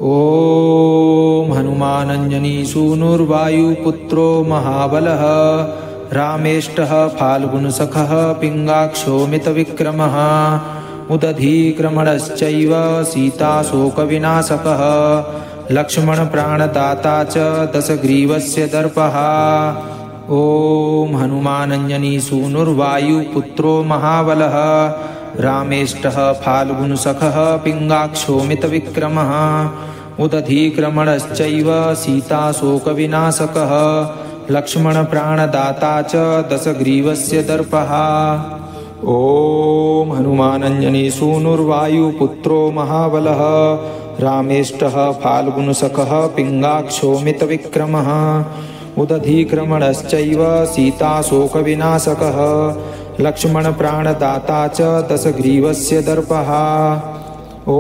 ॐ हनुमानञ्जनीसूनुर्वायुपुत्रो महाबलः रामेष्टः फाल्गुनसखः पिङ्गाक्षो मितविक्रमः उदधीक्रमणश्चैव सीताशोकविनाशकः लक्ष्मणप्राणदाता च दशग्रीवस्य दर्पः। ॐ हनुमानञ्जनीसूनुर्वायुपुत्रो महाबलः रामेष्टः फाल्गुनसखः पिङ्गाक्षो मितविक्रमः उदधीक्रमणश्चैव सीताशोकविनाशकः लक्ष्मणप्राणदाता च दशग्रीवस्य दर्पः। ॐ हनुमानञ्जनीसूनुर्वायुपुत्रो महाबलः रामेष्टः फाल्गुनसखः पिङ्गाक्षो मितविक्रमः उदधीक्रमणश्चैव सीताशोकविनाशकः लक्ष्मणप्राणदाता च दशग्रीवस्य दर्पः। ॐ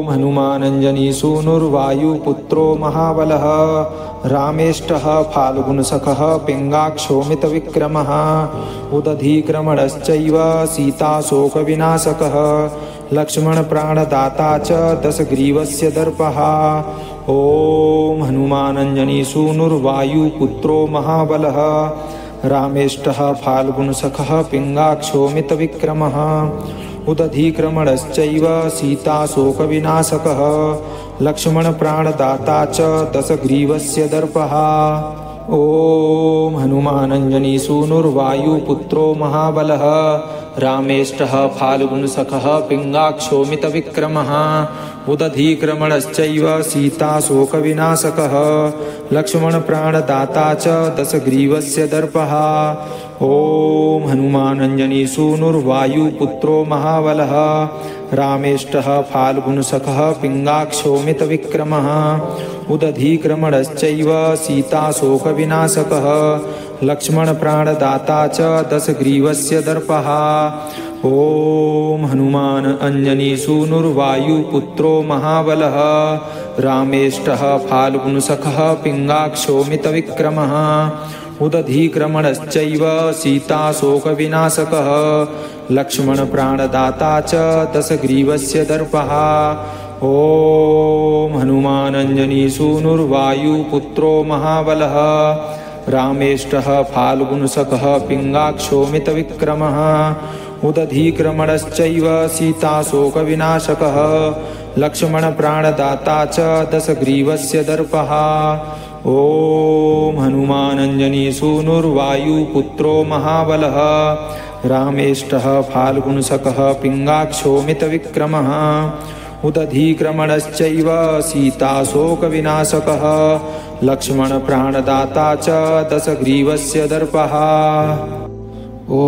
हनुमानञ्जनीसूनुर्वायुपुत्रो महाबलः रामेष्टः फाल्गुनसखः पिङ्गाक्षो मितविक्रमः उदधीक्रमणश्चैव सीताशोकविनाशकः लक्ष्मणप्राणदाता च दशग्रीवस्य दर्पः। ॐ हनुमानञ्जनीसूनुर्वायुपुत्रो महाबलः रामेष्टः फाल्गुनसखः पिङ्गाक्षो मितविक्रमः उदधीक्रमणश्चैव सीताशोकविनाशकः लक्ष्मणप्राणदाता च दशग्रीवस्य दर्पः। ॐ हनुमानञ्जनीसूनुर्वायुपुत्रो महाबलः रामेष्टः फाल्गुनसखः पिङ्गाक्षो मितविक्रमः उदधीक्रमणश्चैव सीताशोकविनाशकः लक्ष्मणप्राणदाता च दशग्रीवस्य दर्पः। ॐ हनुमानञ्जनीसूनुर्वायुपुत्रो महाबलः रामेष्टः फाल्गुनसखः पिङ्गाक्षो मितविक्रमः उदधीक्रमणश्चैव सीताशोकविनाशकः लक्ष्मणप्राणदाता च दशग्रीवस्य दर्पः। ॐ हनुमान अंजनीसूनुर्वायुपुत्रो महाबलः रामेष्टः फाल्गुनसखः पिङ्गाक्षो मितविक्रमः उदधीक्रमणश्चैव सीताशोकविनाशकः लक्ष्मणप्राणदाता च दशग्रीवस्य दर्पः। ॐ हनुमान अंजनीसूनुर्वायुपुत्रो महाबलः रामेष्टः फाल्गुनसखः पिङ्गाक्षो मितविक्रमः उदधीक्रमणश्चैव सीताशोकविनाशकः लक्ष्मणप्राणदाता च दशग्रीवस्य दर्पः। ॐ हनुमान अंजनीसूनुर्वायुपुत्रो महाबलः रामेष्टः फाल्गुनसखः पिङ्गाक्षो मितविक्रमः उदधीक्रमणश्चैव सीताशोकविनाशकः लक्ष्मणप्राणदाता च दशग्रीवस्य दर्पः। ॐ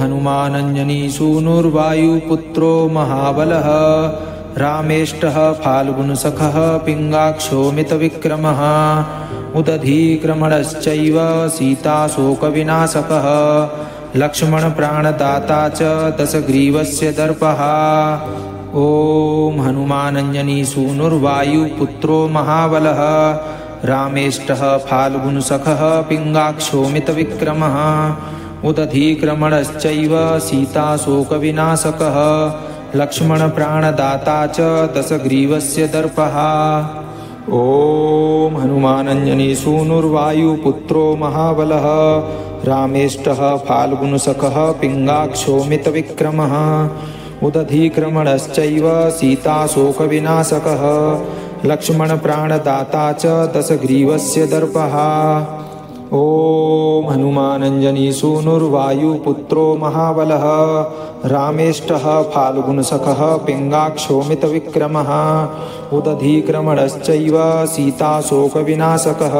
हनुमान अंजनीसूनुर्वायुपुत्रो महाबलः रामेष्टः फाल्गुनसखः पिङ्गाक्षो मितविक्रमः उदधीक्रमणश्चैव सीताशोकविनाशकः लक्ष्मणप्राणदाता च दशग्रीवस्य दर्पः। ॐ हनुमान अंजनीसूनुर्वायुपुत्रो महाबलः रामेष्टः फाल्गुनसखः पिङ्गाक्षो मितविक्रमः उदधीक्रमणश्चैव सीताशोकविनाशकः लक्ष्मणप्राणदाता च दशग्रीवस्य दर्पः। ॐ हनुमान अंजनीसूनुर्वायुपुत्रो महाबलः रामेष्टः फाल्गुनसखः पिङ्गाक्षो मितविक्रमः उदधीक्रमणश्चैव सीताशोकविनाशकः लक्ष्मणप्राणदाता च दशग्रीवस्य दर्पः। ॐ हनुमान अंजनीसूनुर्वायुपुत्रो महाबलः रामेष्टः फाल्गुनसखः पिङ्गाक्षो मितविक्रमः उदधीक्रमणश्चैव सीताशोकविनाशकः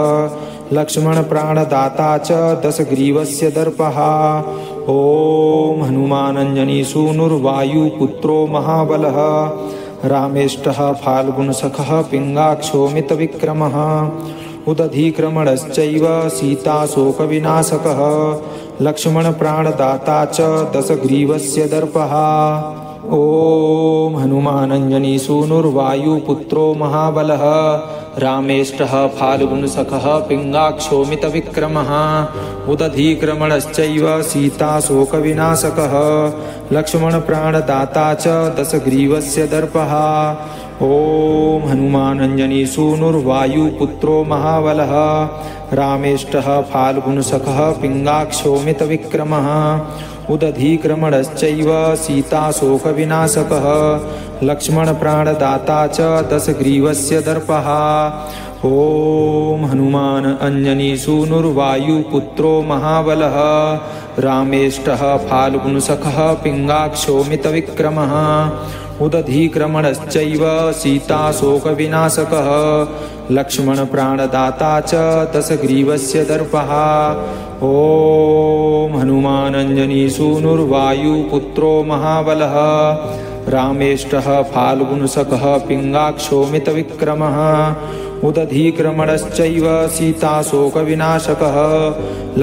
लक्ष्मणप्राणदाता च दशग्रीवस्य दर्पः। ॐ हनुमान अंजनीसूनुर्वायुपुत्रो महाबलः रामेष्टः फाल्गुनसखः पिङ्गाक्षो मितविक्रमः उदधीक्रमणश्चैव सीताशोकविनाशकः लक्ष्मणप्राणदाता च दशग्रीवस्य दर्पः। ॐ हनुमान अंजनीसूनुर्वायुपुत्रो महाबलः रामेष्टः फाल्गुनसखः पिङ्गाक्षो मितविक्रमः उदधीक्रमणश्चैव सीताशोकविनाशकः लक्ष्मणप्राणदाता च दशग्रीवस्य दर्पः। ॐ हनुमानञ्जनीसूनुर्वायुपुत्रो महाबलः रामेष्टः फाल्गुनसखः पिङ्गाक्षोमितविक्रमः उदधीक्रमणश्चैव सीताशोकविनाशकः लक्ष्मणप्राणदाता च दशग्रीवस्य दर्पः ॐ हनुमान अंजनीसूनुर्वायुपुत्रो महाबलः रामेष्टः फाल्गुनसखः पिङ्गाक्षोमितविक्रमः उदधीक्रमणश्चैव सीताशोकविनाशकः लक्ष्मणप्राणदाता च दशग्रीवस्य दर्पः ॐ हनुमान अंजनीसूनुर्वायुपुत्रो महाबलः रामेष्टः फाल्गुनसखः पिङ्गाक्षोमितविक्रमः उदधीक्रमणश्चैव सीताशोकविनाशकः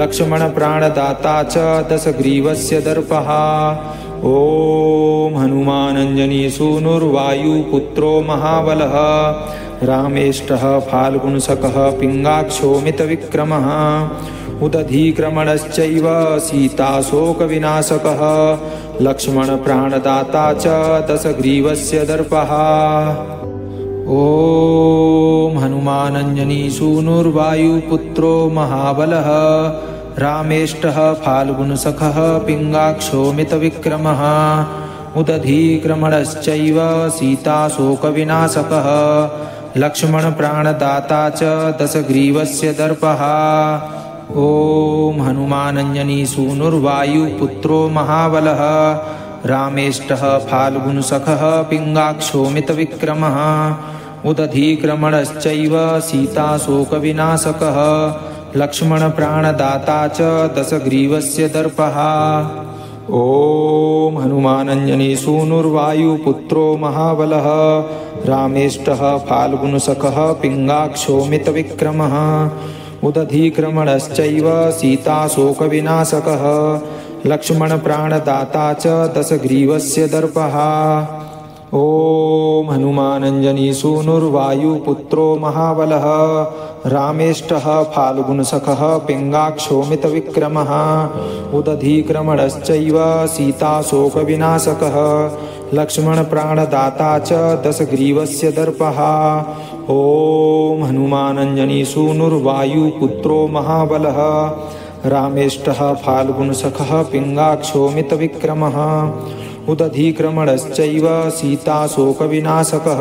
लक्ष्मणप्राणदाता च दशग्रीवस्य दर्पः ॐ हनुमान अंजनीसूनुर्वायुपुत्रो महाबलः रामेष्टः फाल्गुनसखः पिङ्गाक्षोमितविक्रमः उदधीक्रमणश्चैव सीताशोकविनाशकः लक्ष्मणप्राणदाता च दशग्रीवस्य दर्पः ॐ हनुमान अंजनीसूनुर्वायुपुत्रो महाबलः रामेष्टः फाल्गुनसखः पिङ्गाक्षोमितविक्रमः उदधीक्रमणश्चैव सीताशोकविनाशकः लक्ष्मणप्राणदाता च दशग्रीवस्य दर्पः ॐ हनुमान अंजनीसूनुर्वायुपुत्रो महाबलः रामेष्टः फाल्गुनसखः पिङ्गाक्षोमितविक्रमः उदधीक्रमणश्चैव सीताशोकविनाशकः लक्ष्मणप्राणदाता च दशग्रीवस्य दर्पः ॐ हनुमान अंजनीसूनुर्वायुपुत्रो महाबलः रामेष्टः फाल्गुनसखः पिङ्गाक्षोमितविक्रमः उदधीक्रमणश्चैव सीताशोकविनाशकः लक्ष्मणप्राणदाता च दशग्रीवस्य दर्पः ॐ हनुमान अंजनीसूनुर्वायुपुत्रो महाबलः रामेष्टः फाल्गुनसखः पिङ्गाक्षोमितविक्रमः उदधीक्रमणश्चैव सीताशोकविनाशकः लक्ष्मणप्राणदाता च दशग्रीवस्य दर्पः ॐ हनुमान अंजनीसूनुर्वायुपुत्रो महाबलः रामेष्टः फाल्गुनसखः पिङ्गाक्षोमितविक्रमः उदधीक्रमणश्चैव सीताशोकविनाशकः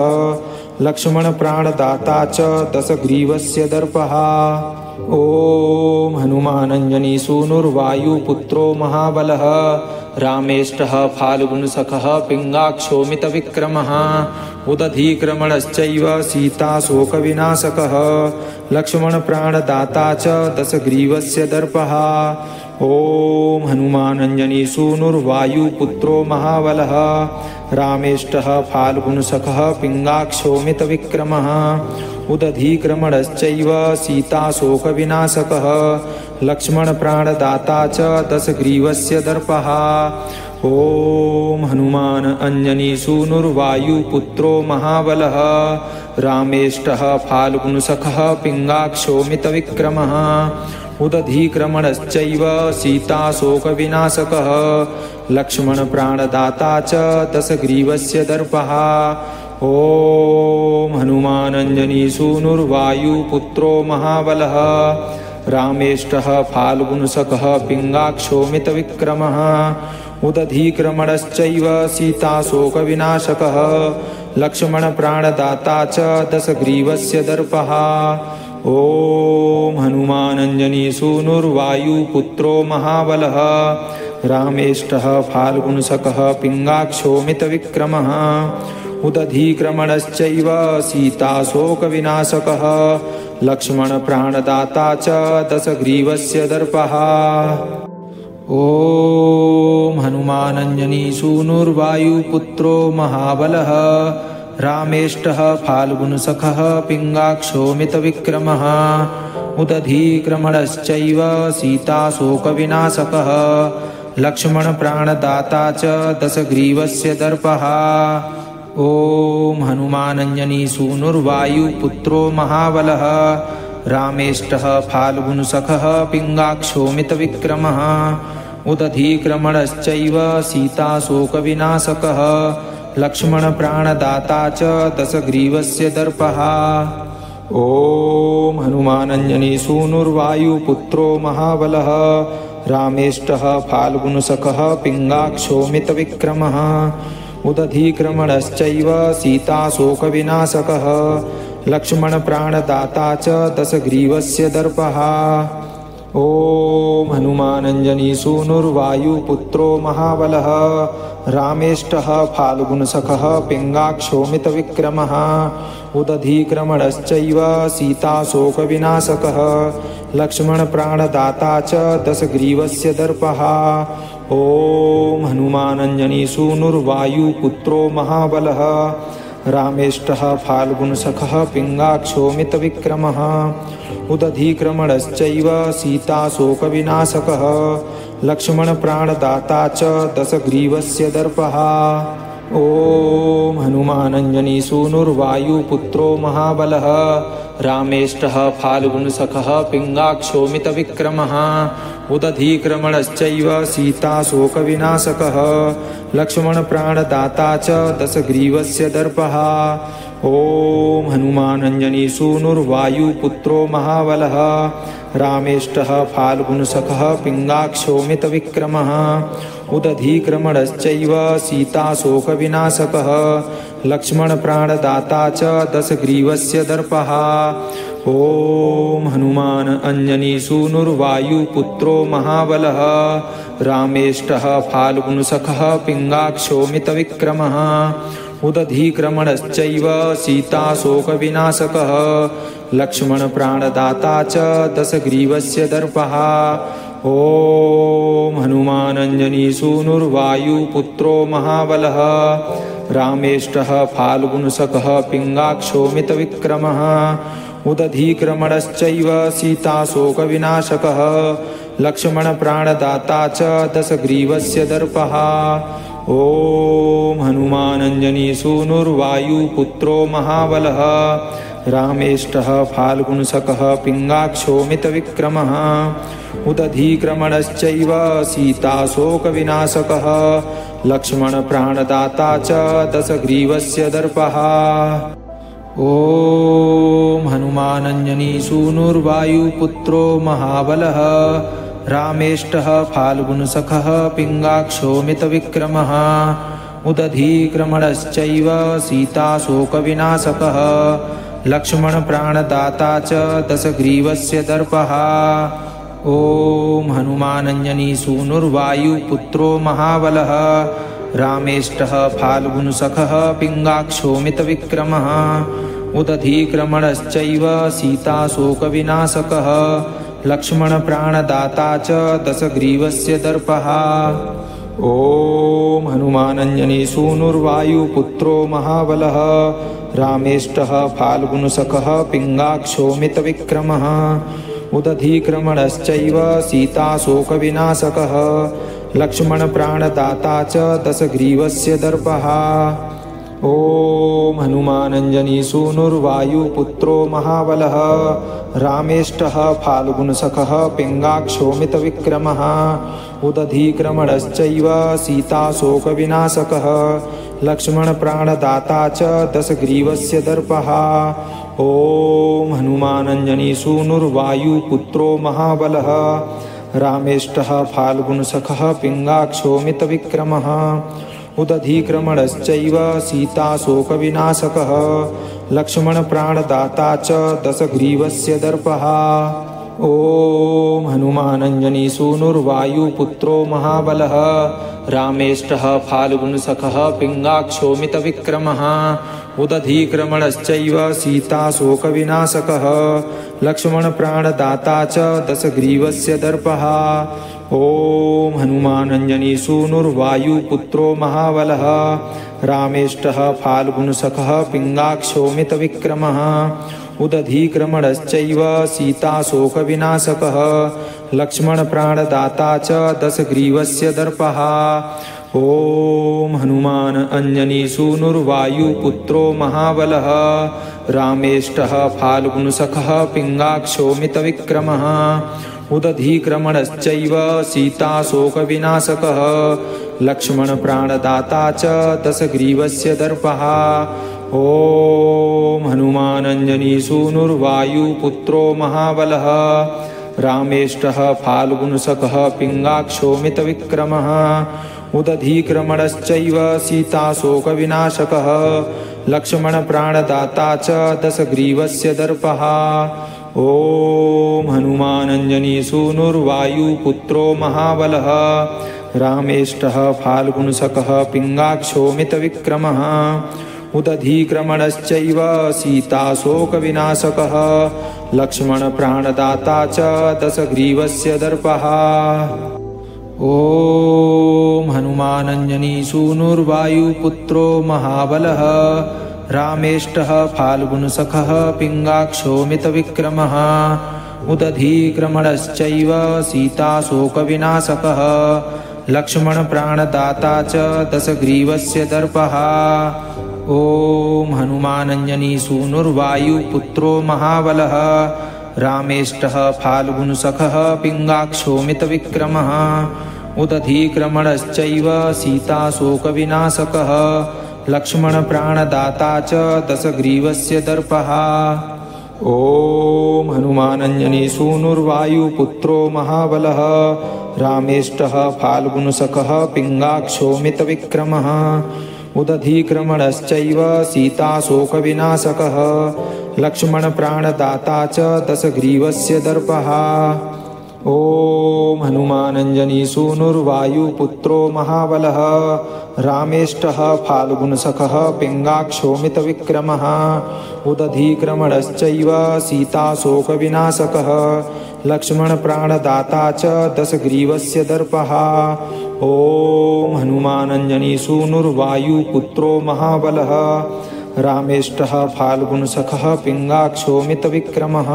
लक्ष्मणप्राणदाता च दशग्रीवस्य दर्पः ॐ हनुमान अंजनीसूनुर्वायुपुत्रो महाबलः रामेष्टः फाल्गुनसखः पिङ्गाक्षोमितविक्रमः उदधीक्रमणश्चैव सीताशोकविनाशकः लक्ष्मणप्राणदाता च दशग्रीवस्य दर्पः ॐ हनुमान अंजनीसूनुर्वायुपुत्रो महाबलः रामेष्टः फाल्गुनसखः पिङ्गाक्षोमितविक्रमः उदधीक्रमणश्चैव सीताशोकविनाशकः लक्ष्मणप्राणदाता च दशग्रीवस्य दर्पः ॐ हनुमान अंजनीसूनुर्वायुपुत्रो महाबलः रामेष्टः फाल्गुनसखः पिङ्गाक्षोमितविक्रमः उदधीक्रमणश्चैव सीताशोकविनाशकः लक्ष्मणप्राणदाता च दशग्रीवस्य दर्पः ॐ हनुमान अंजनीसूनुर्वायुपुत्रो महाबलः रामेष्टः फाल्गुनसखः पिङ्गाक्षोमितविक्रमः उदधीक्रमणश्चैव सीताशोकविनाशकः लक्ष्मणप्राणदाता च दशग्रीवस्य दर्पः ॐ हनुमान अंजनीसूनुर्वायुपुत्रो महाबलः रामेष्टः फाल्गुनसखः पिङ्गाक्षोमितविक्रमः उदधीक्रमणश्चैव सीताशोकविनाशकः लक्ष्मणप्राणदाता च दशग्रीवस्य दर्पः ॐ हनुमान अंजनीसूनुर्वायुपुत्रो महाबलः रामेष्टः फाल्गुनसखः पिङ्गाक्षोमितविक्रमः उदधीक्रमणश्चैव सीताशोकविनाशकः लक्ष्मणप्राणदाता च दशग्रीवस्य दर्पः ॐ हनुमान अंजनीसूनुर्वायुपुत्रो महाबलः रामेष्टः फाल्गुनसखः पिङ्गाक्षोमितविक्रमः उदधीक्रमणश्चैव सीताशोकविनाशकः लक्ष्मणप्राणदाता च दशग्रीवस्य दर्पः। ॐ हनुमानञ्जनीसूनुर्वायुपुत्रो महाबलः रामेष्टः फाल्गुनसखः पिङ्गाक्षोमितविक्रमः उदधीक्रमणश्चैव सीताशोकविनाशकः लक्ष्मणप्राणदाता च दशग्रीवस्य दर्पः। ॐ हनुमानञ्जनीसूनुर्वायुपुत्रो महाबलः रामेष्टः फाल्गुनसखः पिङ्गाक्षोमितविक्रमः उदधीक्रमणश्चैव सीताशोकविनाशकः लक्ष्मणप्राणदाता च दशग्रीवस्य दर्पः। ॐ हनुमानञ्जनीसूनुर्वायुपुत्रो महाबलः रामेष्टः फाल्गुनसखः पिङ्गाक्षोमितविक्रमः उदधीक्रमणश्चैव सीताशोकविनाशकः लक्ष्मणप्राणदाता च दशग्रीवस्य दर्पः। ॐ हनुमानञ्जनीसूनुर्वायुपुत्रो महाबलः रामेष्टः फाल्गुनसखः पिङ्गाक्षोमितविक्रमः उदधीक्रमणश्चैव सीताशोकविनाशकः लक्ष्मणप्राणदाता च दशग्रीवस्य दर्पः। ॐ हनुमानञ्जनीसूनुर्वायुपुत्रो महाबलः रामेष्टः फाल्गुनसखः पिङ्गाक्षोमितविक्रमः उदधीक्रमणश्चैव सीताशोकविनाशकः लक्ष्मणप्राणदाता च दशग्रीवस्य दर्पः। ॐ हनुमान अंजनीसूनुर्वायुपुत्रो महाबलः रामेष्टः फाल्गुनसखः पिङ्गाक्षोमितविक्रमः उदधीक्रमणश्चैव सीताशोकविनाशकः लक्ष्मणप्राणदाता च दशग्रीवस्य दर्पः। ॐ हनुमानञ्जनीसूनुर्वायुपुत्रो महाबलः रामेष्टः फाल्गुनसखः पिङ्गाक्षोमितविक्रमः उदधीक्रमणश्चैव सीताशोकविनाशकः लक्ष्मणप्राणदाता च दशग्रीवस्य दर्पः। ॐ हनुमानञ्जनीसूनुर्वायुपुत्रो महाबलः रामेष्टः फाल्गुनसखः पिङ्गाक्षोमितविक्रमः उदधीक्रमणश्चैव सीताशोकविनाशकः लक्ष्मणप्राणदाता च दशग्रीवस्य दर्पः। ॐ हनुमानञ्जनीसूनुर्वायुपुत्रो महाबलः रामेष्टः फाल्गुनसखः पिङ्गाक्षोमितविक्रमः उदधीक्रमणश्चैव सीताशोकविनाशकः लक्ष्मणप्राणदाता च दशग्रीवस्य दर्पः। ॐ हनुमानञ्जनीसूनुर्वायुपुत्रो महाबलः रामेष्टः फाल्गुनसखः पिङ्गाक्षोमितविक्रमः उदधीक्रमणश्चैव सीताशोकविनाशकः लक्ष्मणप्राणदाता च दशग्रीवस्य दर्पः। ॐ हनुमानञ्जनीसूनुर्वायुपुत्रो महाबलः रामेष्टः फाल्गुनसखः पिङ्गाक्षोमितविक्रमः उदधीक्रमणश्चैव सीताशोकविनाशकः लक्ष्मणप्राणदाता च दशग्रीवस्य दर्पः। ॐ हनुमानञ्जनीसूनुर्वायुपुत्रो महाबलः रामेष्टः फाल्गुनसखः पिङ्गाक्षोमितविक्रमः उदधीक्रमणश्चैव सीताशोकविनाशकः लक्ष्मणप्राणदाता च दशग्रीवस्य दर्पः। ॐ हनुमानञ्जनीसूनुर्वायुपुत्रो महाबलः रामेष्टः फाल्गुनसखः पिङ्गाक्षोमितविक्रमः उदधीक्रमणश्चैव सीताशोकविनाशकः लक्ष्मणप्राणदाता च दशग्रीवस्य दर्पः। ॐ हनुमानञ्जनीसूनुर्वायुपुत्रो महाबलः रामेष्टः फाल्गुनसखः पिङ्गाक्षोमितविक्रमः उदधीक्रमणश्चैव सीताशोकविनाशकः लक्ष्मणप्राणदाता च दशग्रीवस्य दर्पः। ॐ हनुमानञ्जनीसूनुर्वायुपुत्रो महाबलः रामेष्टः फाल्गुनसखः पिङ्गाक्षोमितविक्रमः उदधीक्रमणश्चैव सीताशोकविनाशकः लक्ष्मणप्राणदाता च दशग्रीवस्य दर्पः। ॐ हनुमान अंजनीसूनुर्वायुपुत्रो महाबलः रामेष्टः फाल्गुनसखः पिङ्गाक्षोमितविक्रमः उदधीक्रमणश्चैव सीताशोकविनाशकः लक्ष्मणप्राणदाता च दशग्रीवस्य दर्पः ॐ हनुमानञ्जनीसूनुर्वायुपुत्रो महाबलः रामेष्टः फाल्गुनसखः पिङ्गाक्षोमितविक्रमः उदधीक्रमणश्चैव सीताशोकविनाशकः लक्ष्मणप्राणदाता च दशग्रीवस्य दर्पः ॐ हनुमानञ्जनीसूनुर्वायुपुत्रो महाबलः रामेष्टः फाल्गुनसखः पिङ्गाक्षोमितविक्रमः उदधीक्रमणश्चैव सीताशोकविनाशकः लक्ष्मणप्राणदाता च दशग्रीवस्य दर्पः ॐ हनुमानञ्जनीसूनुर्वायुपुत्रो महाबलः रामेष्टः फाल्गुनसखः पिङ्गाक्षोमितविक्रमः उदधीक्रमणश्चैव सीताशोकविनाशकः लक्ष्मणप्राणदाता च दशग्रीवस्य दर्पः ॐ हनुमानञ्जनीसूनुर्वायुपुत्रो महाबलः रामेष्टः फाल्गुनसखः पिङ्गाक्षोमितविक्रमः उदधीक्रमणश्चैव सीताशोकविनाशकः लक्ष्मणप्राणदाता च दशग्रीवस्य दर्पः ॐ हनुमानञ्जनीसूनुर्वायुपुत्रो महाबलः रामेष्टः फाल्गुनसखः पिङ्गाक्षोमितविक्रमः उदधीक्रमणश्चैव सीताशोकविनाशकः लक्ष्मणप्राणदाता च दशग्रीवस्य दर्पः ॐ हनुमानञ्जनीसूनुर्वायुपुत्रो महाबलः रामेष्टः फाल्गुनसखः पिङ्गाक्षोमितविक्रमः उदधीक्रमणश्चैव सीताशोकविनाशकः लक्ष्मणप्राणदाता च दशग्रीवस्य दर्पः ॐ हनुमानञ्जनीसूनुर्वायुपुत्रो महाबलः रामेष्टः फाल्गुनसखः पिङ्गाक्षोमितविक्रमः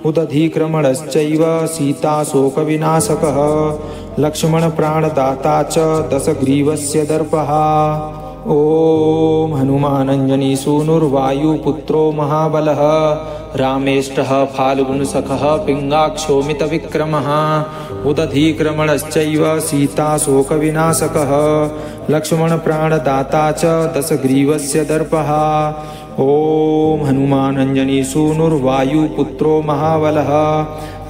उदधीक्रमणश्चैव सीताशोकविनाशकः लक्ष्मणप्राणदाता च दशग्रीवस्य दर्पः ॐ हनुमानञ्जनीसूनुर्वायुपुत्रो महाबलः रामेष्टः फाल्गुनसखः पिङ्गाक्षोमितविक्रमः उदधीक्रमणश्चैव सीताशोकविनाशकः लक्ष्मणप्राणदाता च दशग्रीवस्य दर्पः ॐ हनुमानञ्जनीसूनुर्वायुपुत्रो महाबलः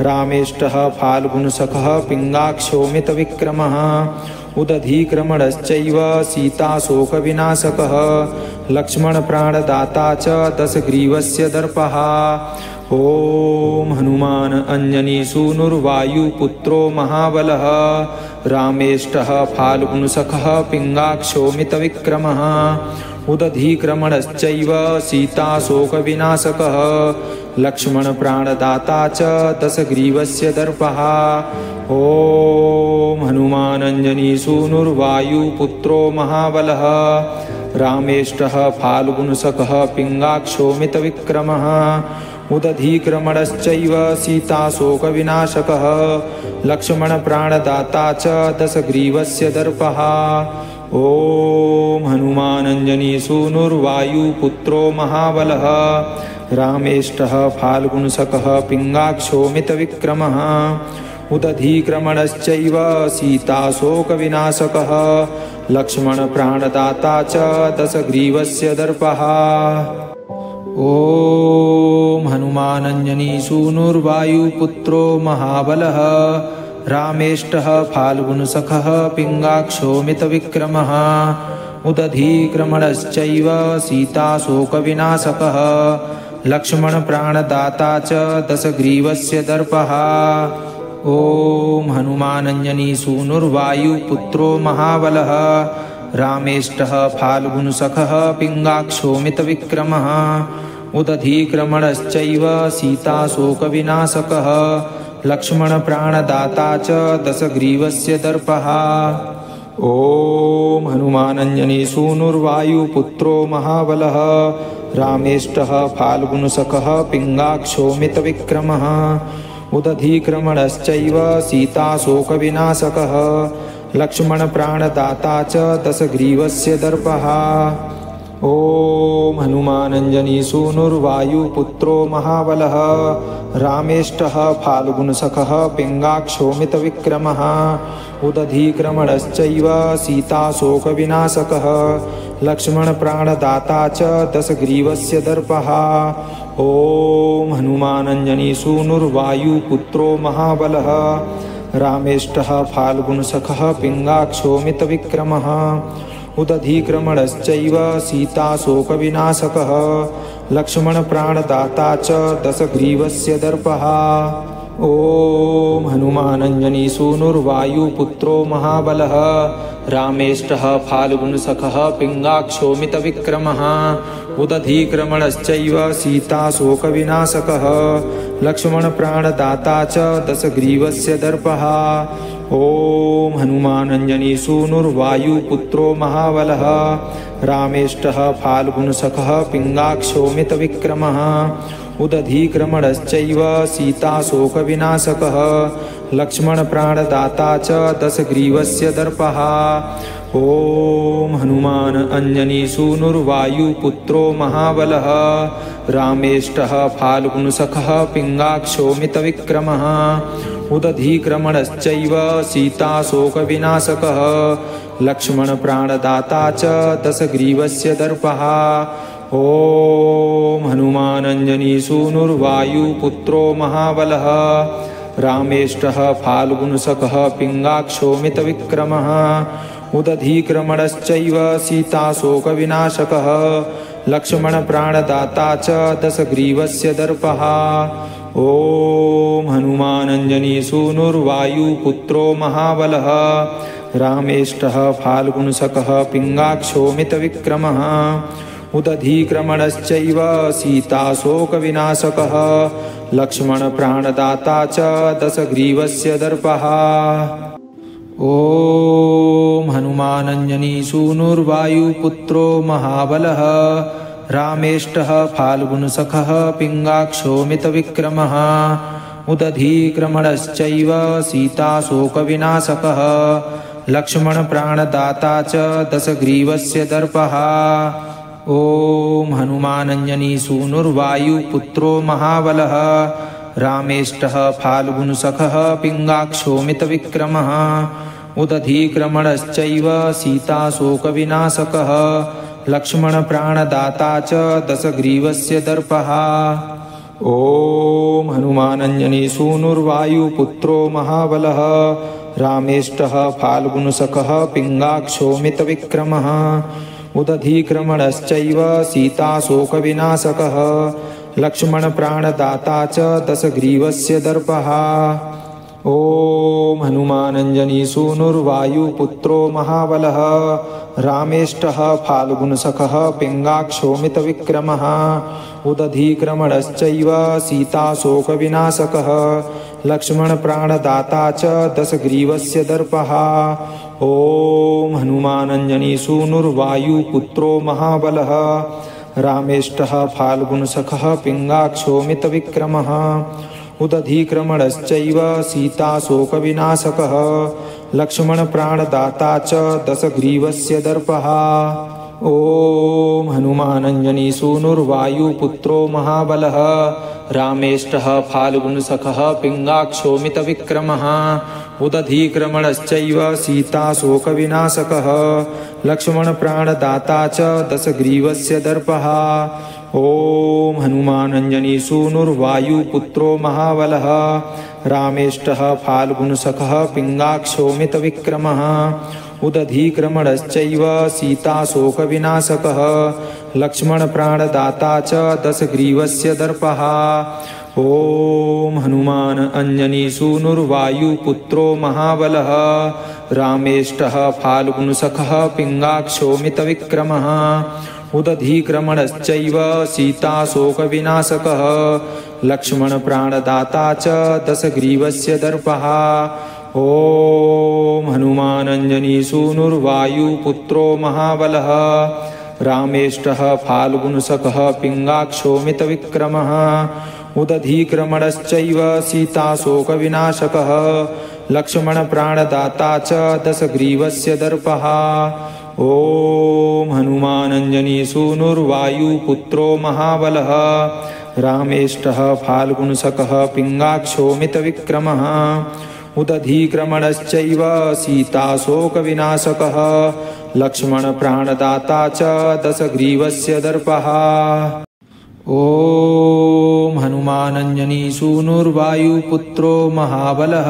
रामेष्टः फाल्गुनसखः पिङ्गाक्षोमितविक्रमः उदधीक्रमणश्चैव सीताशोकविनाशकः लक्ष्मणप्राणदाता च दशग्रीवस्य दर्पः ॐ हनुमान अंजनीसूनुर्वायुपुत्रो महाबलः रामेष्टः फाल्गुनसखः पिङ्गाक्षोमितविक्रमः उदधीक्रमणश्चैव सीताशोकविनाशकः लक्ष्मणप्राणदाता च दशग्रीवस्य दर्पः ॐ हनुमानञ्जनीसूनुर्वायुपुत्रो महाबलः रामेष्टः फाल्गुनसखः पिङ्गाक्षोमितविक्रमः उदधीक्रमणश्चैव सीताशोकविनाशकः लक्ष्मणप्राणदाता च दशग्रीवस्य दर्पः ॐ हनुमानञ्जनीसूनुर्वायुपुत्रो महाबलः रामेष्टः फाल्गुनसखः पिङ्गाक्षोमितविक्रमः उदधीक्रमणश्चैव सीताशोकविनाशकः लक्ष्मणप्राणदाता च दशग्रीवस्य दर्पः ॐ हनुमानञ्जनीसूनुर्वायुपुत्रो महाबलः रामेष्टः फाल्गुनसखः पिङ्गाक्षोमितविक्रमः उदधीक्रमणश्चैव सीताशोकविनाशकः लक्ष्मणप्राणदाता च दशग्रीवस्य दर्पः ॐ हनुमानञ्जनीसूनुर्वायुपुत्रो महाबलः रामेष्टः फाल्गुनसखः पिङ्गाक्षोमितविक्रमः उदधीक्रमणश्चैव सीताशोकविनाशकः लक्ष्मणप्राणदाता च दशग्रीवस्य दर्पः ॐ हनुमानञ्जनीसूनुर्वायुपुत्रो महाबलः रामेष्टः फाल्गुनसखः पिङ्गाक्षोमितविक्रमः उदधीक्रमणश्चैव सीताशोकविनाशकः लक्ष्मणप्राणदाता च दशग्रीवस्य दर्पः ॐ ॐ हनुमानञ्जनीसूनुर्वायुपुत्रो महाबलः रामेष्टः फाल्गुनसखः पिङ्गाक्षोमितविक्रमः उदधीक्रमणश्चैव सीताशोकविनाशकः लक्ष्मणप्राणदाता च दशग्रीवस्य दर्पः ॐ हनुमानञ्जनीसूनुर्वायुपुत्रो महाबलः रामेष्टः फाल्गुनसखः पिङ्गाक्षोमितविक्रमः उदधीक्रमणश्चैव सीताशोकविनाशकः लक्ष्मणप्राणदाता च दशग्रीवस्य दर्पः ॐ हनुमानञ्जनीसूनुर्वायुपुत्रो महाबलः रामेष्टः फाल्गुनसखः पिङ्गाक्षोमितविक्रमः उदधीक्रमणश्चैव सीताशोकविनाशकः लक्ष्मणप्राणदाता च दशग्रीवस्य दर्पः ॐ हनुमानञ्जनीसूनुर्वायुपुत्रो महाबलः रामेष्टः फाल्गुनसखः पिङ्गाक्षोमितविक्रमः उदधीक्रमणश्चैव सीताशोकविनाशकः लक्ष्मणप्राणदाता च दशग्रीवस्य दर्पः ॐ हनुमान अंजनीसूनुर्वायुपुत्रो महाबलः रामेष्टः फाल्गुनसखः पिङ्गाक्षोमितविक्रमः उदधीक्रमणश्चैव सीताशोकविनाशकः लक्ष्मणप्राणदाता च दशग्रीवस्य दर्पः ॐ हनुमान अंजनीसूनुर्वायुपुत्रो महाबलः रामेष्टः फाल्गुनसखः पिङ्गाक्षोमितविक्रमः उदधीक्रमणश्चैव सीताशोकविनाशकः लक्ष्मणप्राणदाता च दशग्रीवस्य दर्पः ॐ हनुमान अंजनीसूनुर्वायुपुत्रो महाबलः रामेष्टः फाल्गुनसखः पिङ्गाक्षोमितविक्रमः उदधीक्रमणश्चैव सीताशोकविनाशकः लक्ष्मणप्राणदाता च दशग्रीवस्य दर्पः ॐ हनुमान अंजनीसूनुर्वायुपुत्रो महाबलः रामेष्टः फाल्गुनसखः पिङ्गाक्षोमितविक्रमः उदधीक्रमणश्चैव सीताशोकविनाशकः लक्ष्मणप्राणदाता च दशग्रीवस्य दर्पः ॐ हनुमान अंजनीसूनुर्वायुपुत्रो महाबलः रामेष्टः फाल्गुनसखः पिङ्गाक्षोमितविक्रमः उदधीक्रमणश्चैव सीताशोकविनाशकः लक्ष्मणप्राणदाता च दशग्रीवस्य दर्पः ॐ हनुमान अंजनीसूनुर्वायुपुत्रो महाबलः रामेष्टः फाल्गुनसखः पिङ्गाक्षोमितविक्रमः उदधीक्रमणश्चैव सीताशोकविनाशकः लक्ष्मणप्राणदाता च दशग्रीवस्य दर्पः ॐ हनुमान अंजनीसूनुर्वायुपुत्रो महाबलः रामेष्टः फाल्गुनसखः पिङ्गाक्षोमितविक्रमः उदधीक्रमणश्चैव सीताशोकविनाशकः लक्ष्मणप्राणदाता च दशग्रीवस्य दर्पः ॐ हनुमान अंजनीसूनुर्वायुपुत्रो महाबलः रामेष्टः फाल्गुनसखः पिङ्गाक्षोमितविक्रमः उदधीक्रमणश्चैव सीताशोकविनाशकः लक्ष्मणप्राणदाता च दशग्रीवस्य दर्पः ॐ हनुमान अंजनीसूनुर्वायुपुत्रो महाबलः रामेष्टः फाल्गुनसखः पिङ्गाक्षोमितविक्रमः उदधीक्रमणश्चैव सीताशोकविनाशकः लक्ष्मणप्राणदाता च दशग्रीवस्य दर्पः ॐ हनुमान अंजनीसूनुर्वायुपुत्रो महाबलः रामेष्टः फाल्गुनसखः पिङ्गाक्षोमितविक्रमः उदधीक्रमणश्चैव सीताशोकविनाशकः लक्ष्मणप्राणदाता च दशग्रीवस्य दर्पः ॐ हनुमान अंजनीसूनुर्वायुपुत्रो महाबलः रामेष्टः फाल्गुनसखः पिङ्गाक्षोमितविक्रमः उदधीक्रमणश्चैव सीताशोकविनाशकः लक्ष्मणप्राणदाता च दशग्रीवस्य दर्पः ॐ हनुमान अंजनीसूनुर्वायुपुत्रो महाबलः रामेष्टः फाल्गुनसखः पिङ्गाक्षोमितविक्रमः उदधीक्रमणश्चैव सीताशोकविनाशकः लक्ष्मणप्राणदाता च दशग्रीवस्य दर्पः ॐ हनुमानञ्जनीसूनुर्वायुपुत्रो महाबलः रामेष्टः फाल्गुनसखः पिङ्गाक्षोमितविक्रमः उदधीक्रमणश्चैव सीताशोकविनाशकः लक्ष्मणप्राणदाता च दशग्रीवस्य दर्पः। ॐ हनुमानञ्जनीसूनुर्वायुपुत्रो महाबलः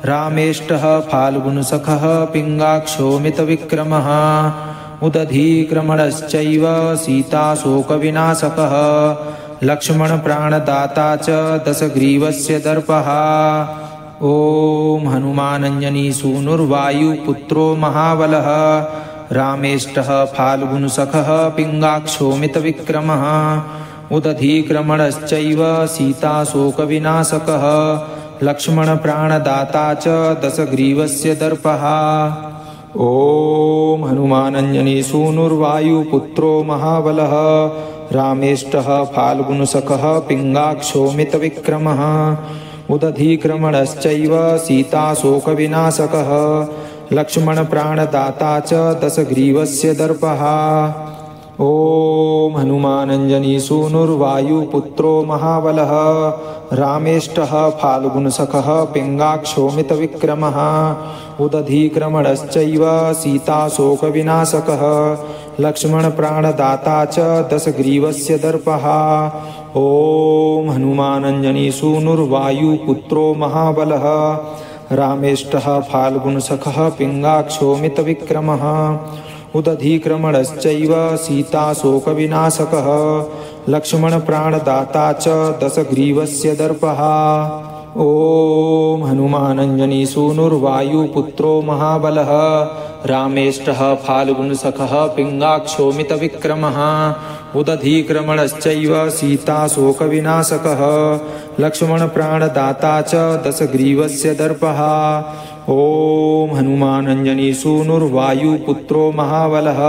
रामेष्टः फाल्गुनसखः पिङ्गाक्षोमितविक्रमः उदधीक्रमणश्चैव सीताशोकविनाशकः लक्ष्मणप्राणदाता च दशग्रीवस्य दर्पः। ॐ हनुमानञ्जनीसूनुर्वायुपुत्रो महाबलः रामेष्टः फाल्गुनसखः पिङ्गाक्षोमितविक्रमः उदधीक्रमणश्चैव सीताशोकविनाशकः लक्ष्मणप्राणदाता च दशग्रीवस्य दर्पः। ॐ हनुमानञ्जनीसूनुर्वायुपुत्रो महाबलः रामेष्टः फाल्गुनसखः पिङ्गाक्षोमितविक्रमः उदधीक्रमणश्चैव सीताशोकविनाशकः लक्ष्मणप्राणदाता च दशग्रीवस्य दर्पः। ॐ हनुमानञ्जनीसूनुर्वायुपुत्रो महाबलः रामेष्टः फाल्गुनसखः पिङ्गाक्षोमितविक्रमः उदधीक्रमणश्चैव सीताशोकविनाशकः लक्ष्मणप्राणदाता च दशग्रीवस्य दर्पः। ॐ हनुमानञ्जनीसूनुर्वायुपुत्रो महाबलः रामेष्टः फाल्गुनसखः पिङ्गाक्षोमितविक्रमः उदधीक्रमणश्चैव सीताशोकविनाशकः लक्ष्मणप्राणदाता च दशग्रीवस्य दर्पः। ॐ हनुमानञ्जनीसूनुर्वायुपुत्रो महाबलः रामेष्टः फाल्गुनसखः पिङ्गाक्षोमितविक्रमः उदधीक्रमणश्चैव सीताशोकविनाशकः लक्ष्मणप्राणदाता च दशग्रीवस्य दर्पः। ॐ हनुमानञ्जनीसूनुर्वायुपुत्रो महाबलः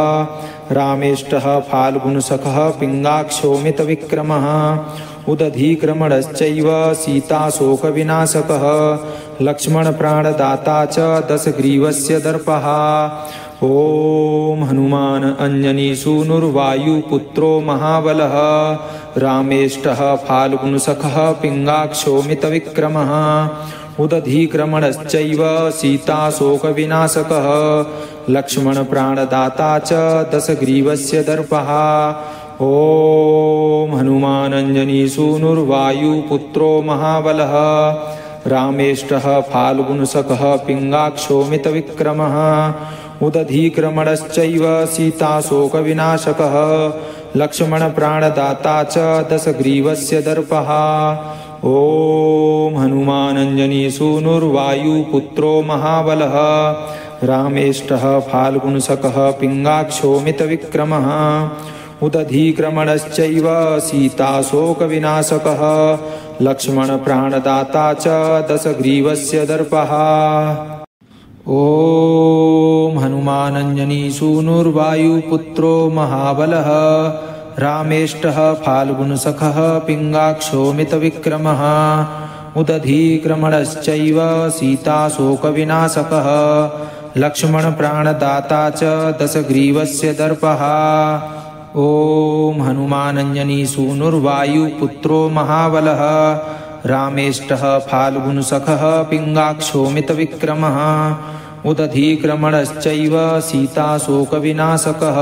रामेष्टः फाल्गुनसखः पिङ्गाक्षोमितविक्रमः उदधीक्रमणश्चैव सीताशोकविनाशकः लक्ष्मणप्राणदाता च दशग्रीवस्य दर्पः। ॐ हनुमान अंजनीसूनुर्वायुपुत्रो महाबलः रामेष्टः फाल्गुनसखः पिङ्गाक्षोमितविक्रमः उदधीक्रमणश्चैव सीताशोकविनाशकः लक्ष्मणप्राणदाता च दशग्रीवस्य दर्पः। ॐ हनुमान अंजनीसूनुर्वायुपुत्रो महाबलः रामेष्टः फाल्गुनसखः पिङ्गाक्षोमितविक्रमः उदधीक्रमणश्चैव सीताशोकविनाशकः लक्ष्मणप्राणदाता च दशग्रीवस्य दर्पः। ॐ हनुमान अंजनीसूनुर्वायुपुत्रो महाबलः रामेष्टः फाल्गुनसखः पिङ्गाक्षोमितविक्रमः उदधीक्रमणश्चैव सीताशोकविनाशकः लक्ष्मणप्राणदाता च दशग्रीवस्य दर्पः। ॐ हनुमान अंजनीसूनुर्वायुपुत्रो महाबलः रामेष्टः फाल्गुनसखः पिङ्गाक्षोमितविक्रमः उदधीक्रमणश्चैव सीताशोकविनाशकः लक्ष्मणप्राणदाता च दशग्रीवस्य दर्पः। ॐ हनुमान अंजनीसूनुर्वायुपुत्रो महाबलः रामेष्टः फाल्गुनसखः पिङ्गाक्षोमितविक्रमः उदधीक्रमणश्चैव सीताशोकविनाशकः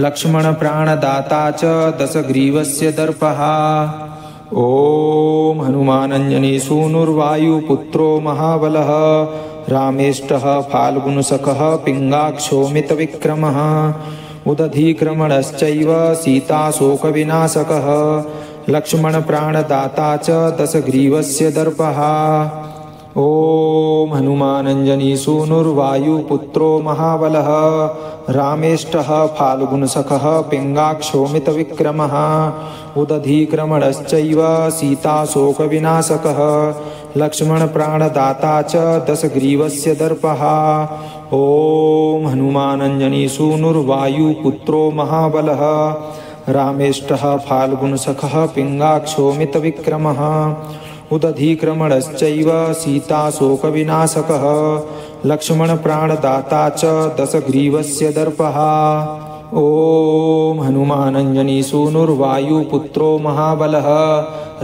लक्ष्मणप्राणदाता च दशग्रीवस्य दर्पः। ॐ हनुमान अंजनीसूनुर्वायुपुत्रो महाबलः रामेष्टः फाल्गुनसखः पिङ्गाक्षोमितविक्रमः उदधीक्रमणश्चैव सीताशोकविनाशकः लक्ष्मणप्राणदाता च दशग्रीवस्य दर्पः। ॐ हनुमान अंजनीसूनुर्वायुपुत्रो महाबलः रामेष्टः फाल्गुनसखः पिङ्गाक्षोमितविक्रमः उदधीक्रमणश्चैव सीताशोकविनाशकः लक्ष्मणप्राणदाता च दशग्रीवस्य दर्पः। ॐ हनुमान अंजनीसूनुर्वायुपुत्रो महाबलः रामेष्टः फाल्गुनसखः पिङ्गाक्षोमितविक्रमः उदधीक्रमणश्चैव सीताशोकविनाशकः लक्ष्मणप्राणदाता च दशग्रीवस्य दर्पः। ॐ हनुमानञ्जनीसूनुर्वायुपुत्रो महाबलः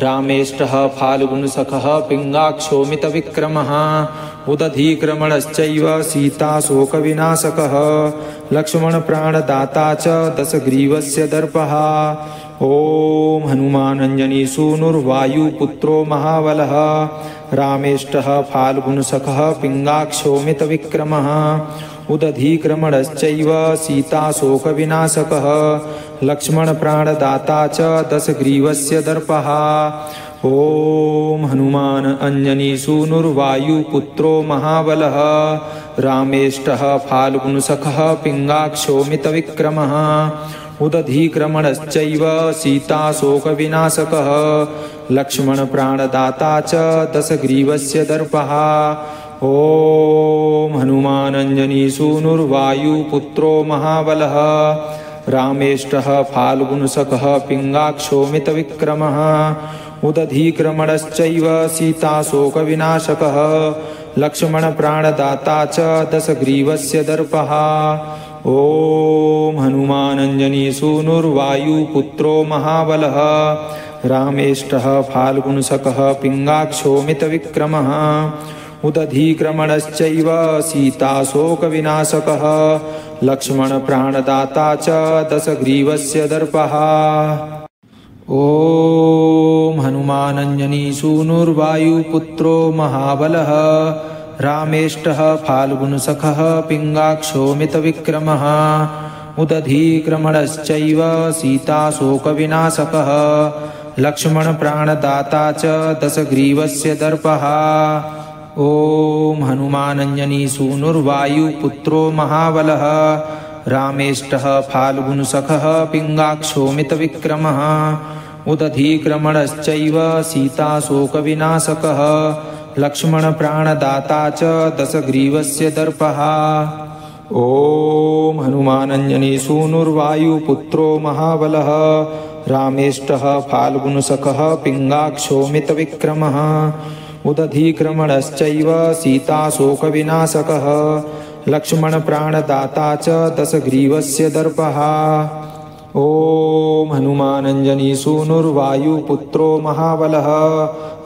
रामेष्टः फाल्गुनसखः पिङ्गाक्षोमितविक्रमः उदधीक्रमणश्चैव सीताशोकविनाशकः लक्ष्मणप्राणदाता च दशग्रीवस्य दर्पः। ॐ हनुमानञ्जनीसूनुर्वायुपुत्रो महाबलः रामेष्टः फाल्गुनसखः पिङ्गाक्षोमितविक्रमः उदधीक्रमणश्चैव सीताशोकविनाशकः लक्ष्मणप्राणदाता च दशग्रीवस्य दर्पः। ॐ हनुमान अंजनीसूनुर्वायुपुत्रो महाबलः रामेष्टः फाल्गुनसखः पिङ्गाक्षोमितविक्रमः उदधीक्रमणश्चैव सीताशोकविनाशकः लक्ष्मणप्राणदाता च दशग्रीवस्य दर्पः। ॐ हनुमानञ्जनीसूनुर्वायुपुत्रो महाबलः रामेष्टः फाल्गुनसखः पिङ्गाक्षोमितविक्रमः उदधीक्रमणश्चैव सीताशोकविनाशकः लक्ष्मणप्राणदाता च दशग्रीवस्य दर्पः। ॐ हनुमानञ्जनीसूनुर्वायुपुत्रो महाबलः रामेष्टः फाल्गुनसखः पिङ्गाक्षोमितविक्रमः उदधीक्रमणश्चैव सीताशोकविनाशकः लक्ष्मणप्राणदाता च दशग्रीवस्य दर्पः। ॐ हनुमानञ्जनीसूनुर्वायुपुत्रो महाबलः रामेष्टः फाल्गुनसखः पिङ्गाक्षोमितविक्रमः उदधीक्रमणश्चैव सीताशोकविनाशकः लक्ष्मणप्राणदाता च दशग्रीवस्य दर्पः। ॐ हनुमानञ्जनीसूनुर्वायुपुत्रो महाबलः रामेष्टः फाल्गुनसखः पिङ्गाक्षोमितविक्रमः उदधीक्रमणश्चैव सीताशोकविनाशकः लक्ष्मणप्राणदाता च दशग्रीवस्य दर्पः। ॐ हनुमानञ्जनीसूनुर्वायुपुत्रो महाबलः रामेष्टः फाल्गुनसखः पिङ्गाक्षोमितविक्रमः उदधीक्रमणश्चैव सीताशोकविनाशकः लक्ष्मणप्राणदाता च दशग्रीवस्य दर्पः। ॐ हनुमानञ्जनीसूनुर्वायुपुत्रो महाबलः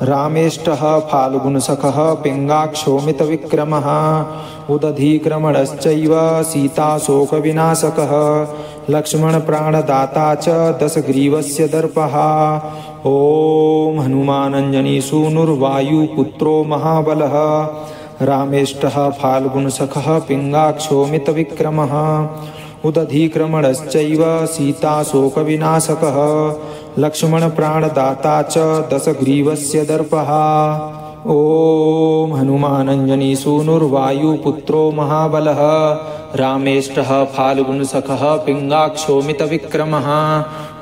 रामेष्टः फाल्गुनसखः पिङ्गाक्षोमितविक्रमः उदधीक्रमणश्चैव सीताशोकविनाशकः लक्ष्मणप्राणदाता च दशग्रीवस्य दर्पः। ॐ हनुमानञ्जनीसूनुर्वायुपुत्रो महाबलः रामेष्टः फाल्गुनसखः पिङ्गाक्षोमितविक्रमः उदधीक्रमणश्चैव सीताशोकविनाशकः लक्ष्मणप्राणदाता च दशग्रीवस्य दर्पः। ॐ हनुमानञ्जनीसूनुर्वायुपुत्रो महाबलः रामेष्टः फाल्गुनसखः पिङ्गाक्षोमितविक्रमः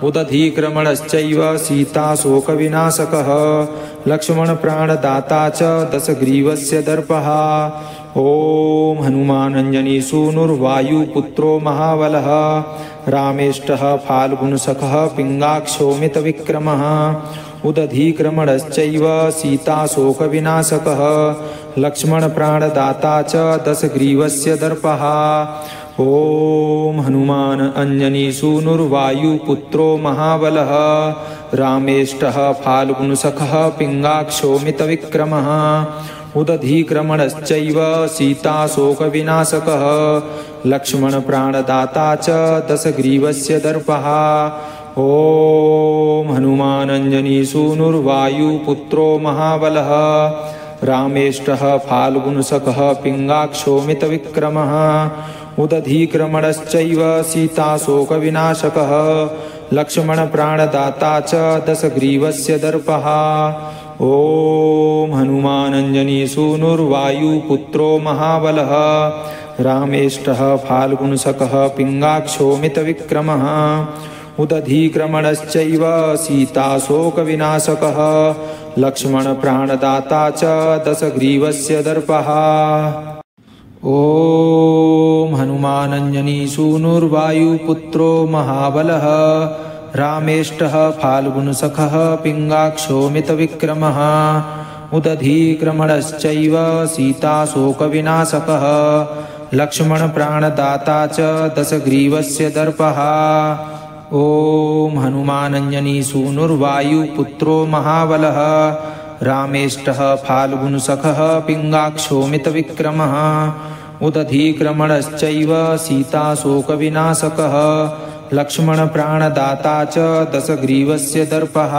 उदधीक्रमणश्चैव सीताशोकविनाशकः लक्ष्मणप्राणदाता च दशग्रीवस्य दर्पः। ॐ हनुमानञ्जनीसूनुर्वायुपुत्रो महाबलः रामेष्टः फाल्गुनसखः पिङ्गाक्षोमितविक्रमः उदधीक्रमणश्चैव सीताशोकविनाशकः लक्ष्मणप्राणदाता च दशग्रीवस्य दर्पः। ॐ हनुमान अंजनीसूनुर्वायुपुत्रो महाबलः रामेष्टः फाल्गुनसखः पिङ्गाक्षोमितविक्रमः उदधीक्रमणश्चैव सीताशोकविनाशकः लक्ष्मणप्राणदाता च दशग्रीवस्य दर्पः। ॐ हनुमानञ्जनीसूनुर्वायुपुत्रो महाबलः रामेष्टः फाल्गुनसखः पिङ्गाक्षोमितविक्रमः उदधीक्रमणश्चैव सीताशोकविनाशकः लक्ष्मणप्राणदाता च दशग्रीवस्य दर्पः। ॐ हनुमानञ्जनीसूनुर्वायुपुत्रो महाबलः रामेष्टः फाल्गुनसखः पिङ्गाक्षोमितविक्रमः उदधीक्रमणश्चैव सीताशोकविनाशकः लक्ष्मणप्राणदाता च दशग्रीवस्य दर्पः। ॐ हनुमानञ्जनीसूनुर्वायुपुत्रो महाबलः रामेष्टः फाल्गुनसखः पिङ्गाक्षोमितविक्रमः उदधीक्रमणश्चैव सीताशोकविनाशकः लक्ष्मणप्राणदाता च दशग्रीवस्य दर्पः ॐ हनुमानञ्जनीसूनुर्वायुपुत्रो महाबलः रामेष्टः फाल्गुनसखः पिङ्गाक्षोमितविक्रमः उदधीक्रमणश्चैव सीताशोकविनाशकः लक्ष्मणप्राणदाता च दशग्रीवस्य दर्पः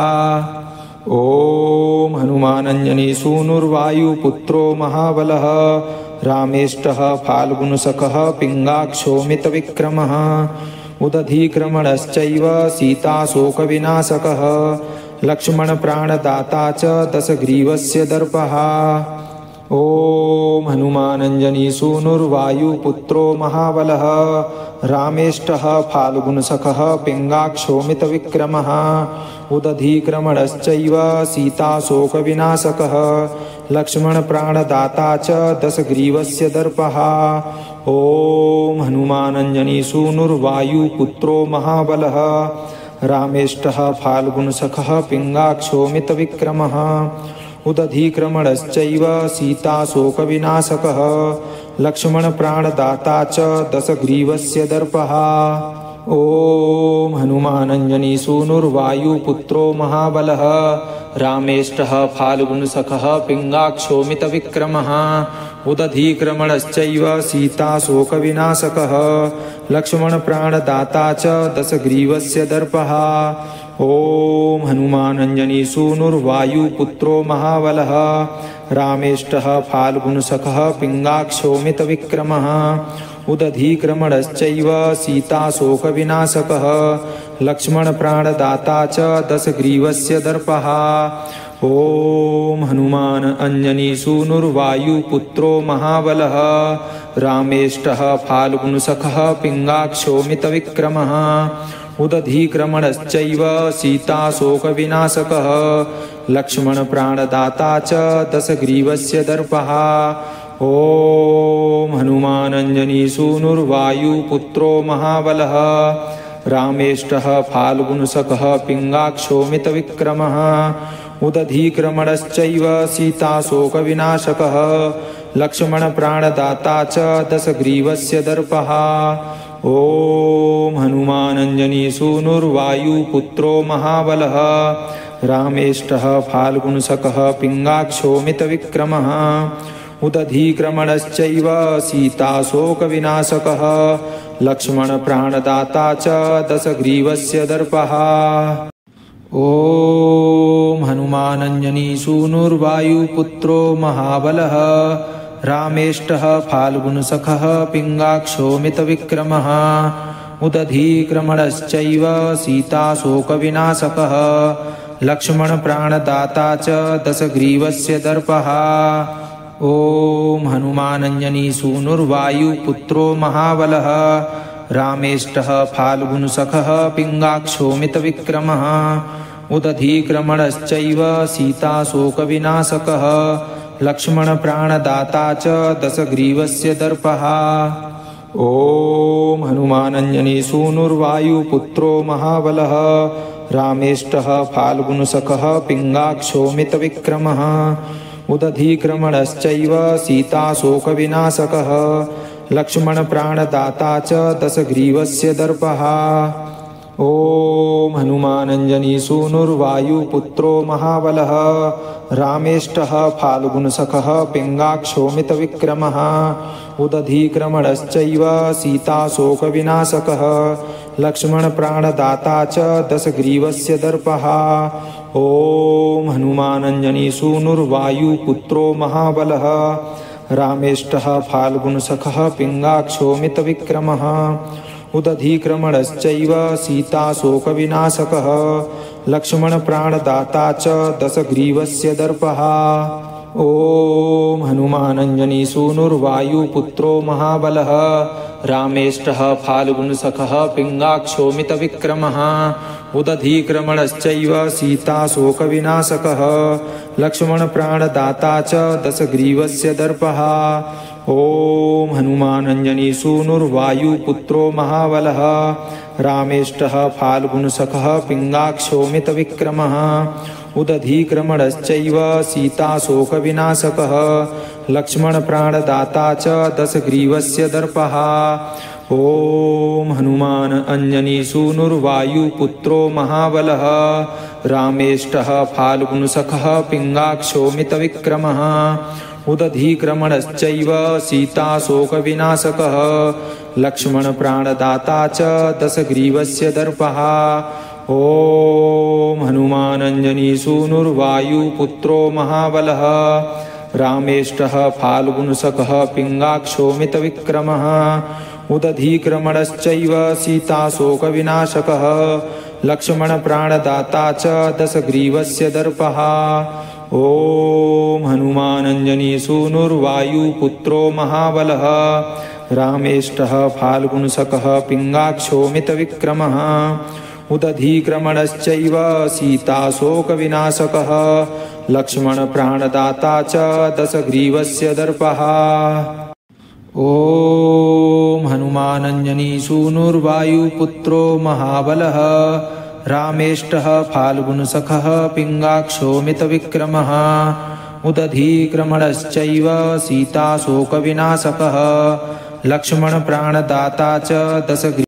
ॐ हनुमानञ्जनीसूनुर्वायुपुत्रो महाबलः रामेष्टः फाल्गुनसखः पिङ्गाक्षोमितविक्रमः उदधीक्रमणश्चैव सीताशोकविनाशकः लक्ष्मणप्राणदाता च दशग्रीवस्य दर्पः ॐ हनुमानञ्जनीसूनुर्वायुपुत्रो महाबलः रामेष्टः फाल्गुनसखः पिङ्गाक्षोमितविक्रमः उदधीक्रमणश्चैव सीताशोकविनाशकः लक्ष्मणप्राणदाता च दशग्रीवस्य दर्पः ॐ हनुमानञ्जनीसूनुर्वायुपुत्रो महाबलः रामेष्टः फाल्गुनसखः पिङ्गाक्षोमितविक्रमः उदधीक्रमणश्चैव सीताशोकविनाशकः लक्ष्मणप्राणदाता च दशग्रीवस्य दर्पः ॐ हनुमानञ्जनीसूनुर्वायुपुत्रो महाबलः रामेष्टः फाल्गुनसखः पिङ्गाक्षोमितविक्रमः उदधीक्रमणश्चैव सीताशोकविनाशकः लक्ष्मणप्राणदाता च दशग्रीवस्य दर्पः ॐ हनुमानञ्जनीसूनुर्वायुपुत्रो महाबलः रामेष्टः फाल्गुनसखः पिङ्गाक्षोमितविक्रमः उदधीक्रमणश्चैव सीताशोकविनाशकः लक्ष्मणप्राणदाता च दशग्रीवस्य दर्पः ॐ हनुमान अंजनीसूनुर्वायुपुत्रो महाबलः रामेष्टः फाल्गुनसखः पिङ्गाक्षोमितविक्रमः उदधीक्रमणश्चैव सीताशोकविनाशकः लक्ष्मणप्राणदाता च दशग्रीवस्य दर्पः ॐ हनुमानञ्जनीसूनुर्वायुपुत्रो महाबलः रामेष्टः फाल्गुनसखः पिङ्गाक्षोमितविक्रमः उदधीक्रमणश्चैव सीताशोकविनाशकः लक्ष्मणप्राणदाता च दशग्रीवस्य दर्पः ॐ हनुमानञ्जनीसूनुर्वायुपुत्रो महाबलः रामेष्टः फाल्गुनसखः पिङ्गाक्षोमितविक्रमः उदधीक्रमणश्चैव सीताशोकविनाशकः लक्ष्मणप्राणदाता च दशग्रीवस्य दर्पः ॐ हनुमानञ्जनीसूनुर्वायुपुत्रो महाबलः रामेष्टः फाल्गुनसखः पिङ्गाक्षोमितविक्रमः उदधीक्रमणश्चैव सीताशोकविनाशकः लक्ष्मणप्राणदाता च दशग्रीवस्य दर्पः ॐ हनुमानञ्जनीसूनुर्वायुपुत्रो महाबलः रामेष्टः फाल्गुनसखः पिङ्गाक्षोमितविक्रमः उदधीक्रमणश्चैव सीताशोकविनाशकः लक्ष्मणप्राणदाता च दशग्रीवस्य दर्पः ॐ हनुमानञ्जनीसूनुर्वायुपुत्रो महाबलः रामेष्टः फाल्गुनसखः पिङ्गाक्षोमितविक्रमः उदधीक्रमणश्चैव सीताशोकविनाशकः लक्ष्मणप्राणदाता च दशग्रीवस्य दर्पः ॐ हनुमानञ्जनीसूनुर्वायुपुत्रो महाबलः रामेष्टः फाल्गुनसखः पिङ्गाक्षोमितविक्रमः उदधीक्रमणश्चैव सीताशोकविनाशकः लक्ष्मणप्राणदाता च दशग्रीवस्य दर्पः ॐ हनुमानञ्जनीसूनुर्वायुपुत्रो महाबलः रामेष्टः फाल्गुनसखः पिङ्गाक्षोमितविक्रमः उदधीक्रमणश्चैव सीताशोकविनाशकः लक्ष्मणप्राणदाता च दशग्रीवस्य दर्पः ॐ हनुमानञ्जनीसूनुर्वायुपुत्रो महाबलः रामेष्टः फाल्गुनसखः पिङ्गाक्षोमितविक्रमः उदधीक्रमणश्चैव सीताशोकविनाशकः लक्ष्मणप्राणदाता च दशग्रीवस्य दर्पः ॐ हनुमानञ्जनीसूनुर्वायुपुत्रो महाबलः रामेष्टः फाल्गुनसखः पिङ्गाक्षोमितविक्रमः उदधीक्रमणश्चैव सीताशोकविनाशकः लक्ष्मणप्राणदाता च दशग्रीवस्य दर्पः ॐ हनुमान अंजनीसूनुर्वायुपुत्रो महाबलः रामेष्टः फाल्गुनसखः पिङ्गाक्षोमितविक्रमः उदधीक्रमणश्चैव सीताशोकविनाशकः लक्ष्मणप्राणदाता च दशग्रीवस्य दर्पः ॐ हनुमान अंजनीसूनुर्वायुपुत्रो महाबलः रामेष्टः फाल्गुनसखः पिङ्गाक्षोमितविक्रमः उदधीक्रमणश्चैव सीताशोकविनाशकः लक्ष्मणप्राणदाता च दशग्रीवस्य दर्पः ॐ हनुमान अंजनीसूनुर्वायुपुत्रो महाबलः रामेष्टः फाल्गुनसखः पिङ्गाक्षोमितविक्रमः उदधीक्रमणश्चैव सीताशोकविनाशकः लक्ष्मणप्राणदाता च दशग्रीवस्य दर्पः ॐ हनुमान अंजनीसूनुर्वायुपुत्रो महाबलः रामेष्टः फाल्गुनसखः पिङ्गाक्षोमितविक्रमः उदधीक्रमणश्चैव सीताशोकविनाशकः लक्ष्मणप्राणदाता च दशग्रीवस्य